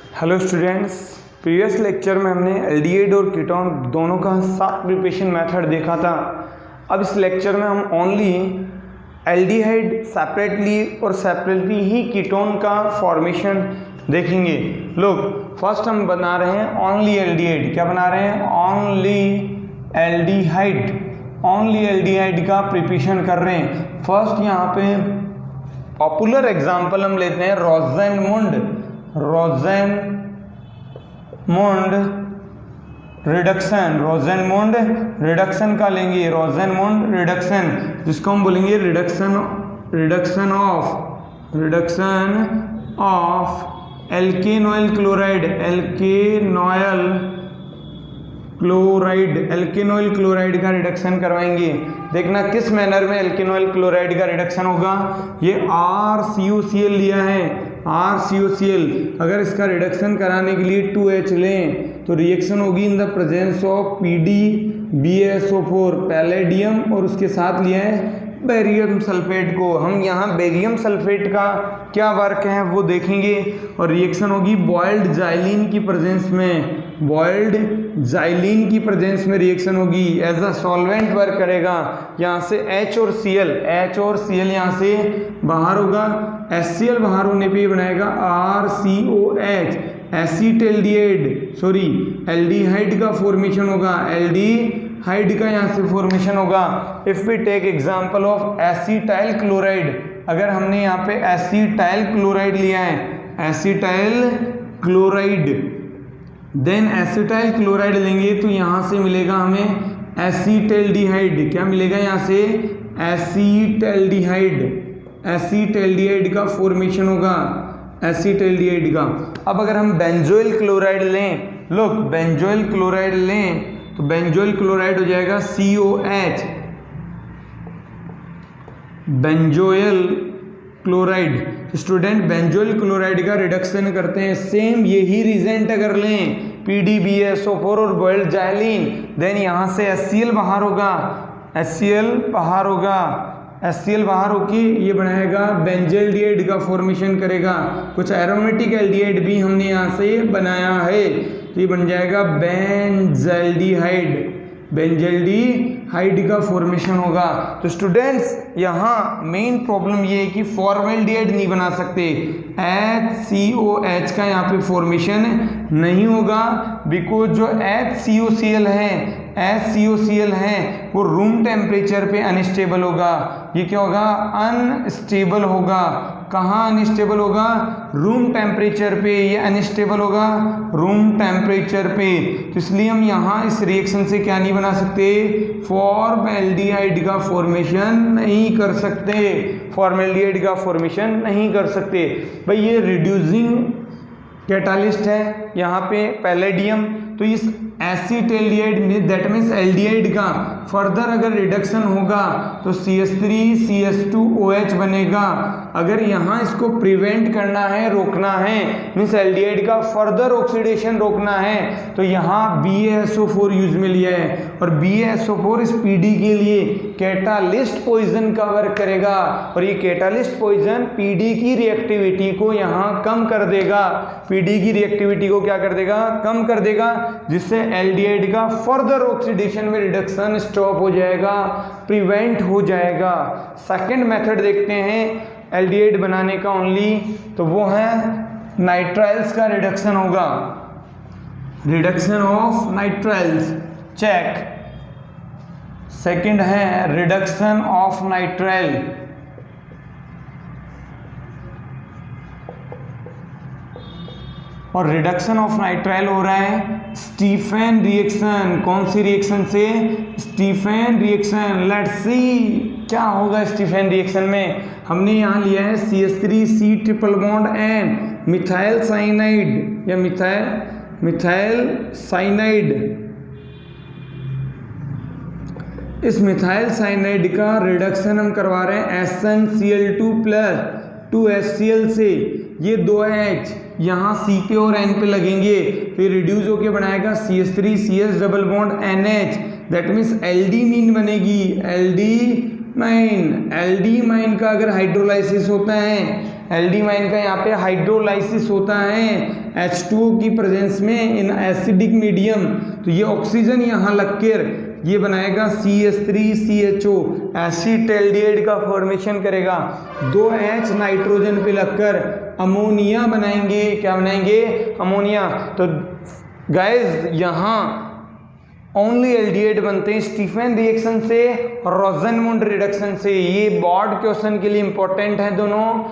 Hello students, previous lecture में हमने aldehyde और कीटोन दोनों का साथ प्रिपरेशन मेथड देखा था। अब इस लेक्चर में हम ओनली एल्डिहाइड सेपरेटली और सेपरेटली ही कीटोन का फॉर्मेशन देखेंगे। लोग फर्स्ट हम बना रहे हैं ओनली एल्डिहाइड। क्या बना रहे हैं? ओनली एल्डिहाइड का प्रिपरेशन कर रहे हैं। फर्स्ट यहाँ पे पॉपुलर एग्जांपल हम लेते हैं रोज़ेनमुंड रिडक्शन का लेंगे। रोज़ेनमुंड रिडक्शन, जिसको हम बोलेंगे रिडक्शन ऑफ एल्केनॉइल क्लोराइड का रिडक्शन करवाएंगे। देखना किस मैनर में एल्केनॉइल क्लोराइड का रिडक्शन होगा। ये RCOCl लिया है, RCOCl। अगर इसका रिडक्शन कराने के लिए 2H लें तो रिएक्शन होगी इन the presence of PDBaSO4 palladium, और उसके साथ लिया है बेरियम सल्फेट को। हम यहाँ बेरियम सल्फेट का क्या वर्क है वो देखेंगे, और रिएक्शन होगी बॉइल्ड जाइलिन की प्रेजेंस में रिएक्शन होगी। एज अ सॉल्वेंट वर्क करेगा। यहाँ से H और Cl यहाँ से बाहर होगा। HCl बाहर होने पे बनाएगा RCOH, एल्डिहाइड का फॉर्मेशन होगा। एल्डिहाइड का यहाँ से फॉर्मेशन होगा। If we take example of acetyl chloride, अगर हमने यहाँ पे एसिटाइल क्लोराइड लिया है, देन एसिटाइल क्लोराइड लेंगे तो यहाँ से मिलेगा हमें एसिटैल्डिहाइड। क्या मिलेगा यहाँ से? एसिटैल्डिहाइड का फॉर्मेशन होगा, एसिटैल्डिहाइड का। अब अगर हम बेंजोइल क्लोराइड लें, लोग बेंजोइल क्लोराइड लें तो बेंजोइल क्लोराइड हो जाएगा COH, benzoyl chloride. Student benzoyl chloride का रिडक्शन करते हैं। सेम यही रिजेंट अगर लें PDBaSO4 और बॉइल्ड जाइलिन, देन यहाँ से HCl बाहर होके ये बनाएगा बेंजल्डिहाइड का फॉर्मेशन करेगा। कुछ एरोमेटिक एल्डिहाइड भी हमने यहाँ से बनाया है, तो ये बन जाएगा बेंजल्डिहाइड का फॉर्मेशन होगा। तो स्टूडेंट्स यहाँ मेन प्रॉब्लम ये है कि फॉर्मेल्डिहाइड नहीं बना सकते। HCOH का यहाँ पे फॉर्मेशन नहीं होगा, बिकॉज जो HCOCl है वो रूम टेम्परेचर पे अनस्टेबल होगा। ये क्या होगा? अनस्टेबल होगा। कहाँ अनस्टेबल होगा? रूम टेम्परेचर पे। ये अनस्टेबल होगा रूम टेम्परेचर पे। तो इसलिए हम यहाँ इस रिएक्शन से क्या नहीं बना सकते? फॉर्मेल्डिहाइड का फॉर्मेशन नहीं कर सकते। भाई ये रिड्यूसिंग कैटालिस्ट है यहाँ पे पैलेडियम। तो इस एसिटैल्डिहाइड में, दैट मीन्स एल्डिहाइड का फर्दर अगर रिडक्शन होगा तो CH3CH2OH बनेगा। अगर यहाँ इसको प्रिवेंट करना है, रोकना है, मीन्स एल्डिहाइड का फर्दर ऑक्सीडेशन रोकना है, तो यहाँ BaSO4 यूज में लिया है। और BaSO4 इस PD के लिए कैटालिस्ट पॉइजन का वर्क करेगा, और ये कैटालिस्ट पॉइजन PD की रिएक्टिविटी को यहाँ कम कर देगा। PD की रिएक्टिविटी को क्या कर देगा? कम कर देगा, जिससे एल्डिहाइड का फर्दर ऑक्सीडेशन में रिडक्शन स्टॉप हो जाएगा, प्रिवेंट हो जाएगा। सेकंड मेथड देखते हैं एल्डिहाइड बनाने का ओनली, तो वो है नाइट्राइल्स का रिडक्शन होगा। Reduction of nitriles, check. Second है रिडक्शन ऑफ नाइट्राइल। और रिडक्शन ऑफ नाइट्राइल हो रहा है स्टीफन रिएक्शन। कौन सी रिएक्शन से? Stephen reaction. लेट्स सी क्या होगा स्टीफन रिएक्शन में। हमने यहाँ लिया है CH3C triple bond N, methyl cyanide या मिथाइल साइनाइड। इस मिथाइल साइनाइड का रिडक्शन हम करवा रहे हैं SnCl2 प्लस 2HCl से। ये 2H यहाँ C पे और N पे लगेंगे, फिर रिड्यूस होके बनाएगा CH3CH double bond NH, that means aldimine बनेगी। एल्डीमाइन का अगर हाइड्रोलाइसिस होता है, एल्डीमाइन का यहाँ पे हाइड्रोलाइसिस होता है H2O की प्रेजेंस में इन एसिडिक मीडियम, तो ये ऑक्सीजन यहाँ लगकर ये बनाएगा CH3CHO, एसिटेल्डिहाइड का फॉर्मेशन करेगा। 2H नाइट्रोजन पे लगकर अमोनिया बनाएंगे। क्या बनाएंगे? अमोनिया। तो गाइस यहाँ ओनली एल्डिहाइड बनते हैं स्टीफन रिएक्शन से, रोज़ेनमुंड रिडक्शन से। ये बोर्ड क्वेश्चन के लिए इंपॉर्टेंट है दोनों,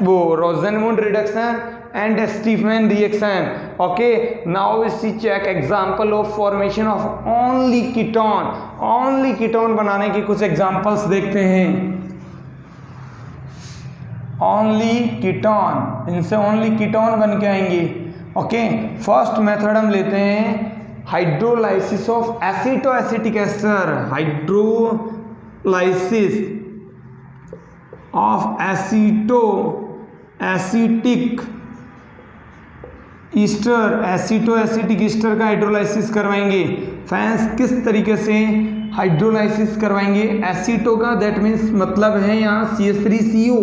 वो Rosenmund reduction and Stephen reaction. Okay, now we see check example of formation of only ketone. Only ketone बनाने की कुछ एग्जांपल्स देखते हैं। ओनली कीटोन, इनसे ओनली कीटोन बन के आएंगे। ओके, फर्स्ट मेथड हम लेते हैं hydrolysis of acetoacetic ester. Hydrolysis of acetoacetic ester, acetoacetic ester का हाइड्रोलाइसिस करवाएंगे। फैंस किस तरीके से हाइड्रोलाइसिस करवाएंगे? एसिटो का दैट मीन्स मतलब है यहाँ CH3CO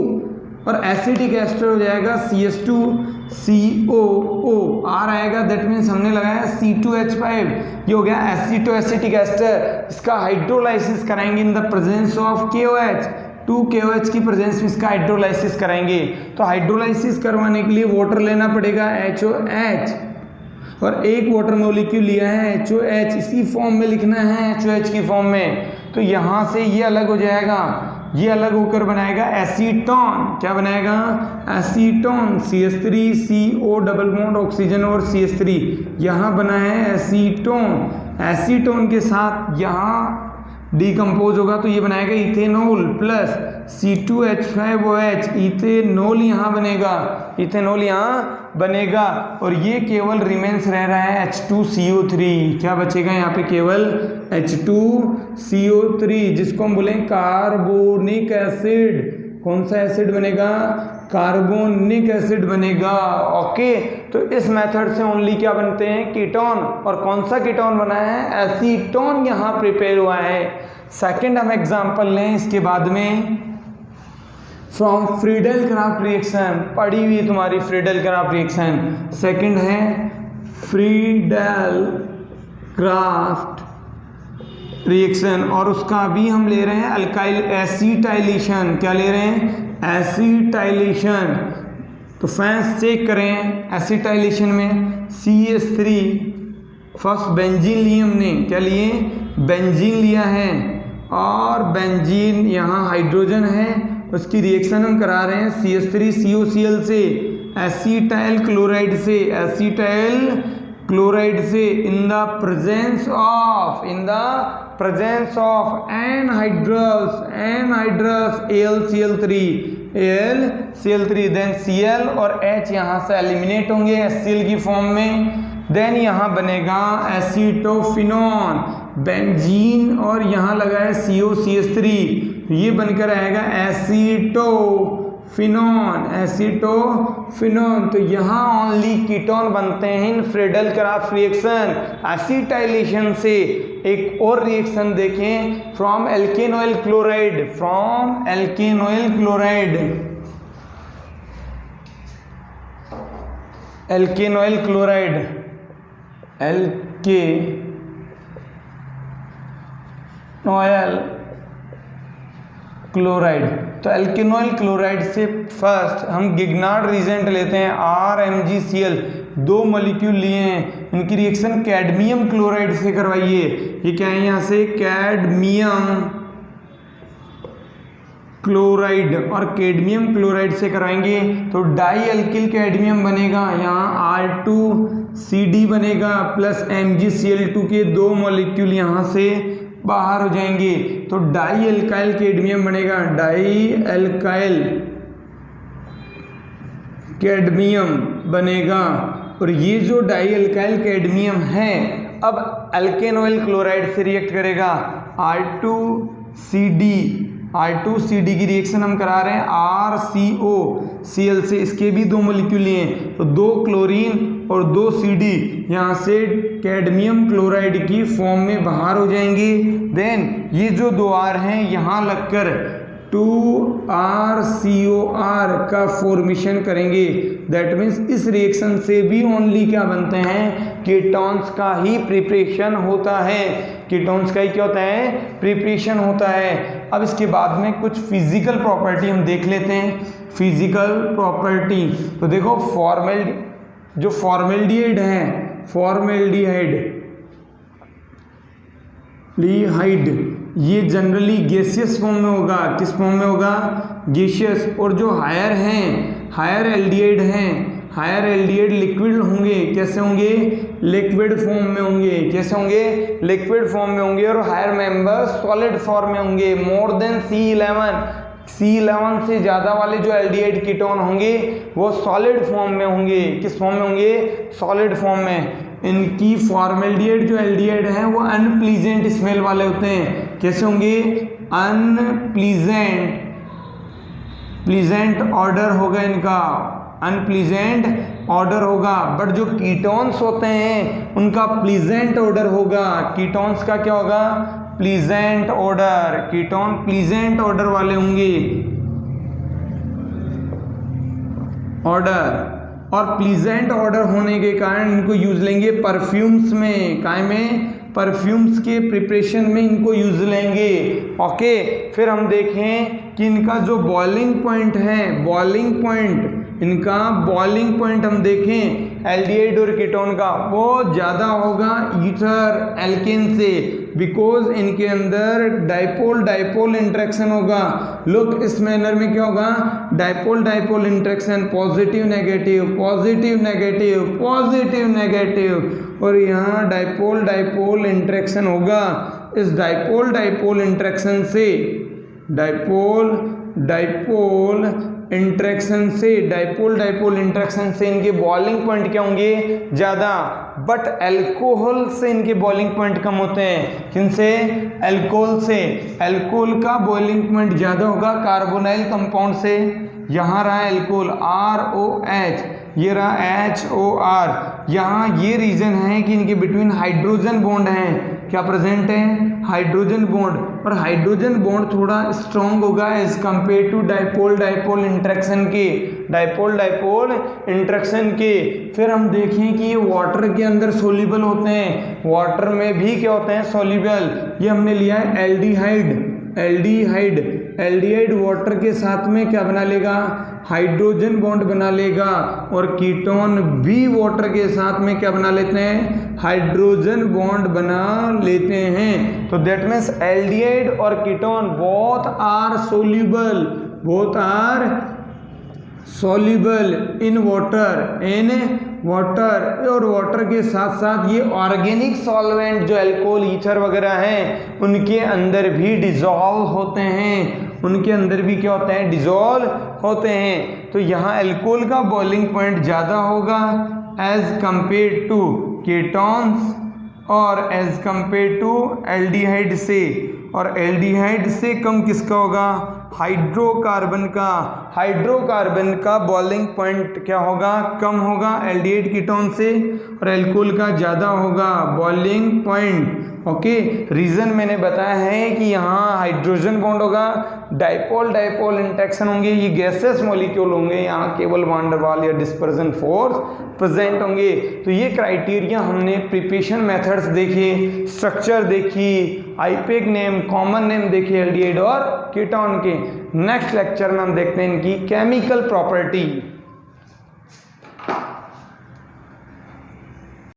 और एसिटिक एस्टर हो जाएगा CH2COO, R आएगा दैट मीन्स हमने लगाया C2H5, ये हो गया एसिटोएसिटिक एस्टर। इसका हाइड्रोलाइसिस कराएंगे इन the presence of KOH, 2KOH की प्रेजेंस में इसका हाइड्रोलाइसिस कराएंगे। तो हाइड्रोलाइसिस करवाने के लिए वाटर लेना पड़ेगा HOH, और एक वाटर मॉलिक्यूल लिया है HOH, इसी फॉर्म में लिखना है HOH की फॉर्म में। तो यहाँ से ये अलग हो जाएगा, ये अलग होकर बनाएगा एसीटोन। क्या बनाएगा? Acetone, CH3CO double bond oxygen और CH3, यहाँ बना है एसीटोन। एसीटोन के साथ यहाँ डिकम्पोज होगा तो ये बनाएगा इथेनॉल प्लस C2H5OH, इथेनॉल यहाँ बनेगा, इथेनॉल यहाँ बनेगा। और ये केवल रिमेन्स रह रहा है H2CO3। क्या बचेगा यहाँ पे? केवल H2CO3, जिसको हम बोलें कार्बोनिक एसिड। कौन सा एसिड बनेगा? कार्बोनिक एसिड बनेगा। ओके, तो इस मेथड से ओनली क्या बनते हैं? कीटोन। और कौन सा कीटोन बना है? एसीटोन यहाँ प्रिपेयर हुआ है। सेकंड हम एग्जांपल लें इसके बाद में, फ्रॉम फ्रीडल क्राफ्ट रिएक्शन, पढ़ी हुई तुम्हारी फ्रीडल क्राफ्ट रिएक्शन। सेकंड है फ्रीडल क्राफ्ट रिएक्शन, और उसका भी हम ले रहे हैं अल्काइल एसिटाइलेशन। क्या ले रहे हैं? एसिटाइलेशन। तो फैंस चेक करें, एसिटाइलेशन में CH3 फर्स्ट बेंजीन लिए हमने। क्या लिए? बेंजीन लिया है, और बेंजीन यहाँ हाइड्रोजन है, उसकी रिएक्शन हम करा रहे हैं CH3COCl से एसिटाइल क्लोराइड से, एसिटाइल क्लोराइड से in the presence of anhydrous AlCl3 then Cl और H यहाँ से एलिमिनेट होंगे HCl की फॉर्म में। देन यहाँ बनेगा एसिटोफिनॉन, बेंजीन और यहाँ लगा है COCH3, ये बनकर आएगा एसिटोफिनॉन। तो यहाँ ओनली कीटोन बनते हैं इन फ्रीडल क्राफ्ट रिएक्शन। एसिटाइलेशन से एक और रिएक्शन देखें, फ्रॉम एल्केनॉइल क्लोराइड, तो एल्केनॉइल क्लोराइड से फर्स्ट हम गिग्नार्ड रीजेंट लेते हैं RMgCl, 2 मॉलिक्यूल लिए हैं, इनकी रिएक्शन कैडमियम क्लोराइड से करवाइए। ये क्या है? यहाँ से कैडमियम क्लोराइड, और कैडमियम क्लोराइड से कराएंगे तो डाई अल्किल कैडमियम बनेगा, यहाँ R2CD बनेगा प्लस MgCl2 के 2 मॉलिक्यूल यहाँ से बाहर हो जाएंगे, तो डाई अल्काइल कैडमियम बनेगा, डाई अल्काइल कैडमियम बनेगा। और ये जो डाई अल्काइल कैडमियम है अब अल्केनॉइल क्लोराइड से रिएक्ट करेगा, R2CD R2CD की रिएक्शन हम करा रहे हैं RCOCl से, इसके भी 2 मॉलिक्यूल लिए हैं, तो 2 क्लोरीन और 2 CD यहाँ से कैडमियम क्लोराइड की फॉर्म में बाहर हो जाएंगे। देन ये जो 2 R हैं यहाँ लगकर 2RCOR का फॉर्मेशन करेंगे। दैट मीन्स इस रिएक्शन से भी ओनली क्या बनते हैं, कीटोन्स का ही प्रिपरेशन होता है, कीटोन्स का ही क्या होता है, प्रिपरेशन होता है। अब इसके बाद में कुछ फिजिकल प्रॉपर्टी हम देख लेते हैं। फिजिकल प्रॉपर्टी तो देखो जो फॉर्मेल्डिहाइड है, ये जनरली गैसियस फॉर्म में होगा। किस फॉर्म में होगा, गैसियस। और जो हायर एल्डिहाइड हैं, हायर एल्डिहाइड लिक्विड होंगे। कैसे होंगे, लिक्विड फॉर्म में होंगे। कैसे होंगे, लिक्विड फॉर्म में होंगे। और हायर मेंबर सॉलिड फॉर्म में होंगे। मोर देन C11 से ज़्यादा वाले जो एल्डिहाइड कीटोन होंगे वो सॉलिड फॉर्म में होंगे। किस फॉर्म में होंगे, सॉलिड फॉर्म में। इनकी फॉर्मेल्डिहाइड जो एल्डिहाइड हैं वो अनप्लीजेंट स्मेल वाले होते हैं। कैसे होंगे, प्लीजेंट ऑर्डर होगा इनका, अनप्लीजेंट ऑर्डर होगा। बट जो कीटोन्स होते हैं उनका प्लीजेंट ऑर्डर होगा। कीटोन्स का क्या होगा, pleasant order. Ketone pleasant order वाले होंगे, ऑर्डर। और प्लीजेंट ऑर्डर होने के कारण इनको यूज लेंगे परफ्यूम्स में। काय में, परफ्यूम्स के प्रिपरेशन में इनको यूज लेंगे। ओके, फिर हम देखें कि इनका जो बॉइलिंग पॉइंट है, इनका बॉइलिंग पॉइंट हम देखें एल्डिहाइड और कीटोन का, वो ज़्यादा होगा ईथर एल्केन से, बिकॉज इनके अंदर डाइपोल इंटरेक्शन होगा। लुक इस मैनर में क्या होगा, डाइपोल इंटरेक्शन, पॉजिटिव नेगेटिव, और यहाँ डाइपोल इंटरेक्शन होगा। इस डाइपोल इंटरेक्शन से इनके बॉइलिंग पॉइंट क्या होंगे, ज़्यादा। बट अल्कोहल से इनके बॉइलिंग पॉइंट कम होते हैं। किनसे, अल्कोहल से। अल्कोहल का बॉइलिंग पॉइंट ज़्यादा होगा कार्बोनाइल कंपाउंड से। यहाँ रहा अल्कोहल ROH, ये रहा HOR। यहाँ ये रीजन है कि इनके बिटवीन हाइड्रोजन बॉन्ड हैं। क्या प्रेजेंट है, हाइड्रोजन बॉन्ड। और हाइड्रोजन बॉन्ड थोड़ा स्ट्रॉन्ग होगा as compare to dipole interaction के। फिर हम देखें कि ये वाटर के अंदर सोल्यूबल होते हैं, वाटर में भी क्या होते हैं, सोल्यूबल। ये हमने लिया है एल्डिहाइड वाटर के साथ में क्या बना लेगा, हाइड्रोजन बॉन्ड बना लेगा। और कीटोन भी वाटर के साथ में क्या बना लेते हैं, हाइड्रोजन बॉन्ड बना लेते हैं। तो दैट मीन्स एल्डिहाइड और ketone both are soluble in water. और वाटर के साथ साथ ये ऑर्गेनिक सॉल्वेंट जो अल्कोहल, ईथर वगैरह हैं उनके अंदर भी डिजॉल्व होते हैं। उनके अंदर भी क्या होते हैं, डिजॉल्व होते हैं। तो यहाँ अल्कोहल का बॉइलिंग पॉइंट ज़्यादा होगा एज कंपेयर टू कीटोन्स और एज कंपेयर टू एल्डिहाइड से। और एल्डिहाइड से कम किसका होगा, हाइड्रोकार्बन का बॉइलिंग पॉइंट क्या होगा, कम होगा एल्डिहाइड कीटोन से। और अल्कोहल का ज़्यादा होगा बॉइलिंग पॉइंट। ओके, रीज़न मैंने बताया है कि यहाँ हाइड्रोजन बॉन्ड होगा, डाइपोल इंटरेक्शन होंगे, ये गैसेस मॉलिक्यूल होंगे, यहाँ केवल वान डर वाल या डिस्पर्जन फोर्स प्रेजेंट होंगे। तो ये क्राइटेरिया हमने प्रिपरेशन मेथड्स देखे, स्ट्रक्चर देखी, आईपेक नेम, कॉमन नेम देखे एल्डिहाइड और कीटोन के। नेक्स्ट लेक्चर में हम देखते हैं इनकी केमिकल प्रॉपर्टी।